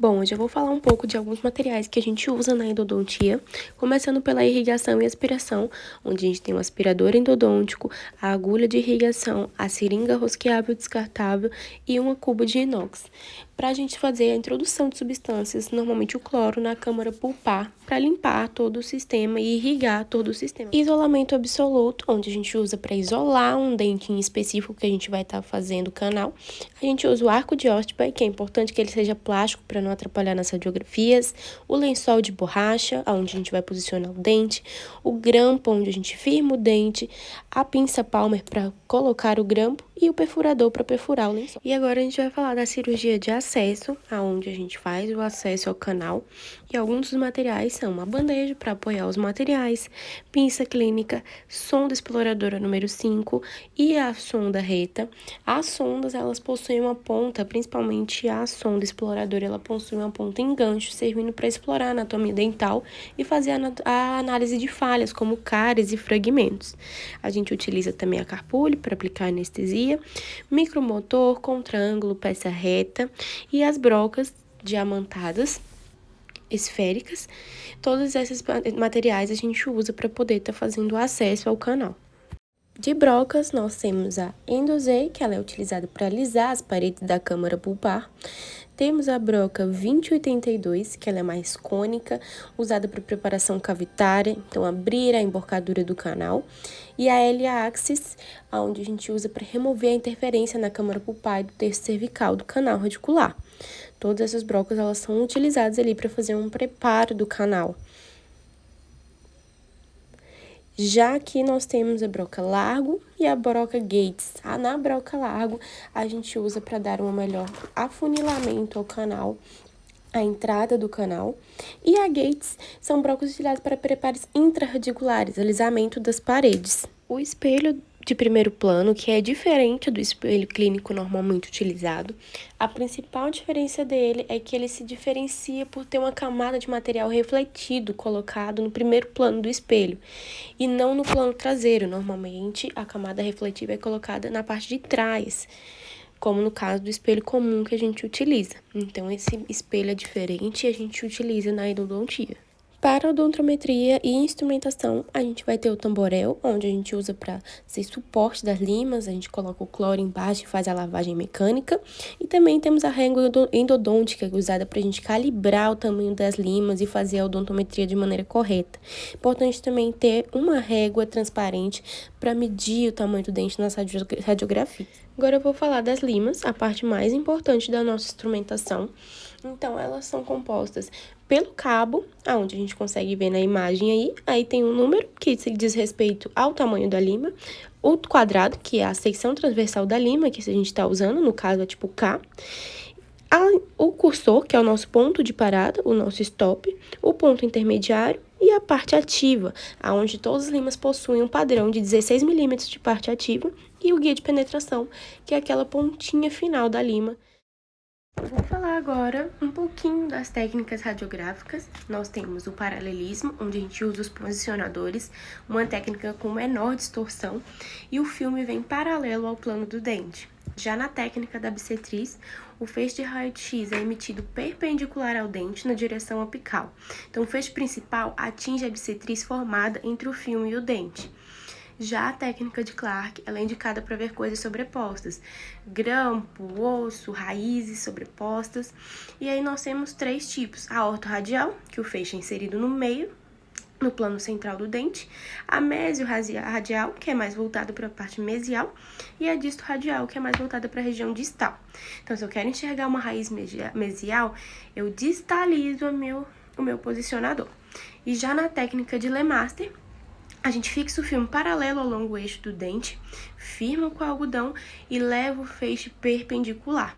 Bom, hoje eu vou falar um pouco de alguns materiais que a gente usa na endodontia, começando pela irrigação e aspiração, onde a gente tem o aspirador endodôntico, a agulha de irrigação, a seringa rosqueável descartável e uma cuba de inox. Para a gente fazer a introdução de substâncias, normalmente o cloro na câmara pulpar, para limpar todo o sistema e irrigar todo o sistema. Isolamento absoluto, onde a gente usa para isolar um dente em específico que a gente vai estar fazendo o canal. A gente usa o arco de Ostby, que é importante que ele seja plástico para não atrapalhar nas radiografias, o lençol de borracha, onde a gente vai posicionar o dente, o grampo, onde a gente firma o dente, a pinça Palmer para colocar o grampo e o perfurador para perfurar o lençol. E agora a gente vai falar da cirurgia de acesso, aonde a gente faz o acesso ao canal, e alguns dos materiais são uma bandeja para apoiar os materiais, pinça clínica, sonda exploradora número 5 e a sonda reta. As sondas, elas possuem uma ponta, principalmente a sonda exploradora, ela possui uma ponta em gancho, servindo para explorar a anatomia dental e fazer a análise de falhas, como cáries e fragmentos. A gente utiliza também a carpule para aplicar anestesia, micromotor, contraângulo, peça reta e as brocas diamantadas, esféricas. Todos esses materiais a gente usa para poder estar fazendo acesso ao canal. De brocas, nós temos a Endosei, que ela é utilizada para alisar as paredes da câmara pulpar. Temos a broca 2082, que ela é mais cônica, usada para preparação cavitária, então abrir a emborcadura do canal. E a L-Axis, onde a gente usa para remover a interferência na câmara pulpar e do terço cervical do canal radicular. Todas essas brocas, elas são utilizadas ali para fazer um preparo do canal. Já aqui nós temos a broca largo e a broca Gates. Na broca largo, a gente usa para dar um melhor afunilamento ao canal, a entrada do canal. E a Gates são brocas utilizadas para preparos intrarradiculares, alisamento das paredes. O espelho de primeiro plano, que é diferente do espelho clínico normalmente utilizado, a principal diferença dele é que ele se diferencia por ter uma camada de material refletido colocado no primeiro plano do espelho e não no plano traseiro. Normalmente, a camada refletiva é colocada na parte de trás, como no caso do espelho comum que a gente utiliza. Então, esse espelho é diferente e a gente utiliza na endodontia. Para a odontometria e instrumentação, a gente vai ter o tamborel, onde a gente usa para ser suporte das limas, a gente coloca o cloro embaixo e faz a lavagem mecânica. E também temos a régua endodôntica, usada para a gente calibrar o tamanho das limas e fazer a odontometria de maneira correta. Importante também ter uma régua transparente para medir o tamanho do dente nas radiografias. Agora eu vou falar das limas, a parte mais importante da nossa instrumentação. Então, elas são compostas pelo cabo, onde a gente consegue ver na imagem aí tem um número que diz respeito ao tamanho da lima, o quadrado, que é a secção transversal da lima, que a gente está usando, no caso é tipo K, o cursor, que é o nosso ponto de parada, o nosso stop, o ponto intermediário e a parte ativa, onde todas as limas possuem um padrão de 16 milímetros de parte ativa e o guia de penetração, que é aquela pontinha final da lima. Vou falar agora um pouquinho das técnicas radiográficas. Nós temos o paralelismo, onde a gente usa os posicionadores, uma técnica com menor distorção, e o filme vem paralelo ao plano do dente. Já na técnica da bissetriz, o feixe de raio-x é emitido perpendicular ao dente na direção apical. Então, o feixe principal atinge a bissetriz formada entre o filme e o dente. Já a técnica de Clark, ela é indicada para ver coisas sobrepostas, grampo, osso, raízes sobrepostas. E aí nós temos 3 tipos: a ortorradial, que o feixe é inserido no meio, no plano central do dente, a mesio-radial, que é mais voltada para a parte mesial, e a disto-radial, que é mais voltada para a região distal. Então, se eu quero enxergar uma raiz mesial, eu distalizo o meu posicionador. E já na técnica de Lemaster, a gente fixa o filme paralelo ao longo eixo do dente, firma com o algodão e leva o feixe perpendicular.